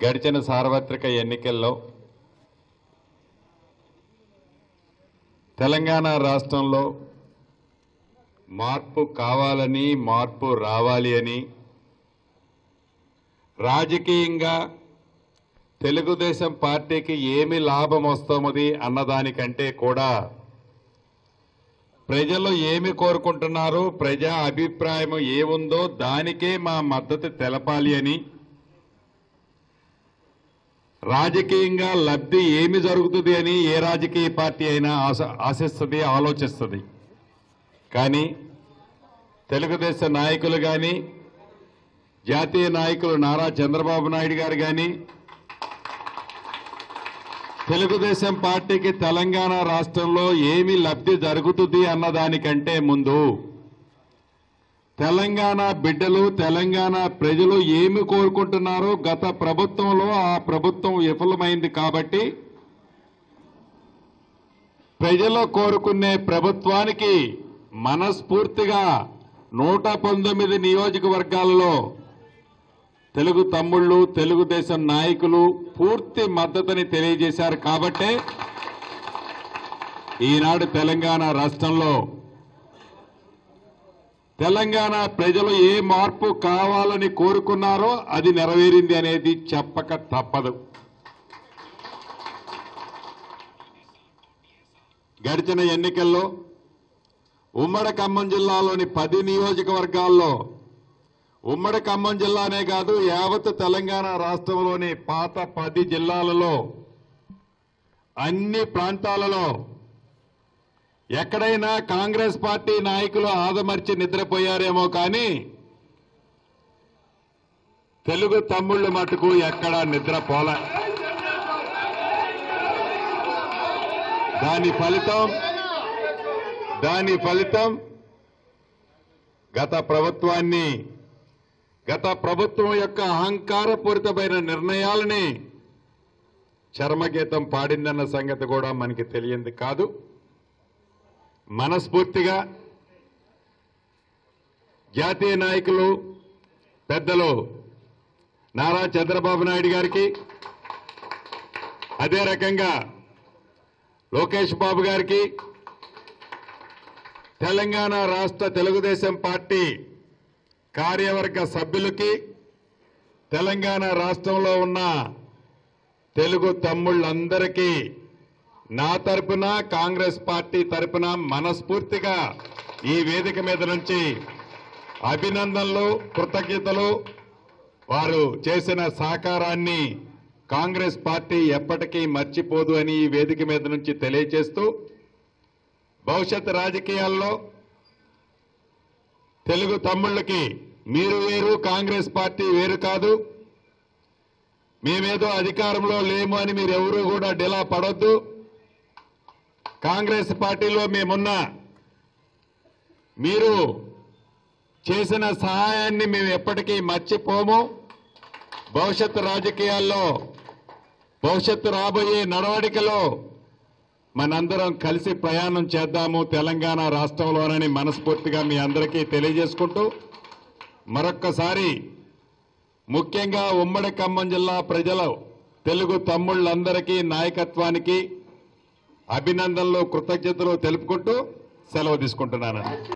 గడిచిన సార్వత్రిక ఎన్నికల్లో తెలంగాణ రాష్ట్రంలో మార్పు కావాలని, మార్పు రావాలి అని రాజకీయంగా తెలుగుదేశం పార్టీకి ఏమి లాభం వస్తోంది అన్నదానికంటే కూడా ప్రజలు ఏమి కోరుకుంటున్నారో, ప్రజా అభిప్రాయం ఏముందో దానికే మా మద్దతు తెలపాలి అని, రాజకీయంగా లబ్ధి ఏమి జరుగుతుంది అని ఏ రాజకీయ పార్టీ అయినా ఆశిస్తుంది, ఆలోచిస్తుంది. కానీ తెలుగుదేశం నాయకులు కానీ, జాతీయ నాయకులు నారా చంద్రబాబు నాయుడు గారు కానీ, తెలుగుదేశం పార్టీకి తెలంగాణ రాష్ట్రంలో ఏమి లబ్ధి జరుగుతుంది అన్నదానికంటే ముందు తెలంగాణ బిడ్డలు, తెలంగాణ ప్రజలు ఏమి కోరుకుంటున్నారో, గత ప్రభుత్వంలో ఆ ప్రభుత్వం విఫలమైంది కాబట్టి ప్రజలు కోరుకునే ప్రభుత్వానికి మనస్ఫూర్తిగా 119 నియోజకవర్గాలలో తెలుగు తమ్ముళ్ళు, తెలుగుదేశం నాయకులు పూర్తి మద్దతుని తెలియజేశారు. కాబట్టే ఈనాడు తెలంగాణ రాష్ట్రంలో తెలంగాణ ప్రజలు ఏ మార్పు కావాలని కోరుకున్నారో అది నెరవేరింది అనేది చెప్పక తప్పదు. గడిచిన ఎన్నికల్లో ఉమ్మడి ఖమ్మం జిల్లాలోని 10 నియోజకవర్గాల్లో, ఉమ్మడి ఖమ్మం జిల్లానే కాదు యావత్ తెలంగాణ రాష్ట్రంలోని పాత 10 జిల్లాలలో అన్ని ప్రాంతాలలో ఎక్కడైనా కాంగ్రెస్ పార్టీ నాయకులు ఆదమర్చి నిద్రపోయారేమో కానీ తెలుగు తమ్ముళ్ళు మటుకు ఎక్కడా నిద్రపోలే. దాని ఫలితం గత ప్రభుత్వం యొక్క అహంకారపూరితమైన నిర్ణయాలని చర్మగీతం పాడిందన్న సంగతి కూడా మనకి తెలియంది కాదు. మనస్ఫూర్తిగా జాతీయ నాయకులు పెద్దలు నారా చంద్రబాబు నాయుడు గారికి, అదే రకంగా లోకేష్ బాబు గారికి, తెలంగాణ రాష్ట్ర తెలుగుదేశం పార్టీ కార్యవర్గ సభ్యులకి, తెలంగాణ రాష్ట్రంలో ఉన్న తెలుగు తమ్ముళ్ళందరికీ నా తరపున, కాంగ్రెస్ పార్టీ తరపున మనస్ఫూర్తిగా ఈ వేదిక మీద నుంచి అభినందనలు, కృతజ్ఞతలు. వారు చేసిన సహకారాన్ని కాంగ్రెస్ పార్టీ ఎప్పటికీ మర్చిపోదు అని ఈ వేదిక మీద నుంచి తెలియజేస్తూ, భవిష్యత్ రాజకీయాల్లో తెలుగు తమ్ముళ్ళకి మీరు వేరు, కాంగ్రెస్ పార్టీ వేరు కాదు. మేమేదో అధికారంలో లేము అని మీరెవరూ కూడా డిలా పడొద్దు. కాంగ్రెస్ పార్టీలో మేమున్నా మీరు చేసిన సహాయాన్ని మేము ఎప్పటికీ మర్చిపోము. భవిష్యత్తు రాజకీయాల్లో, భవిష్యత్తు రాబోయే నడవడికలో మనందరం కలిసి ప్రయాణం చేద్దాము తెలంగాణ రాష్ట్రంలోనని మనస్ఫూర్తిగా మీ అందరికీ తెలియజేసుకుంటూ, మరొక్కసారి ముఖ్యంగా ఉమ్మడి ఖమ్మం జిల్లా ప్రజలు, తెలుగు తమ్ముళ్ళందరికీ నాయకత్వానికి అభినందనలు, కృతజ్ఞతలు తెలుపుకుంటూ సెలవు తీసుకుంటున్నాను.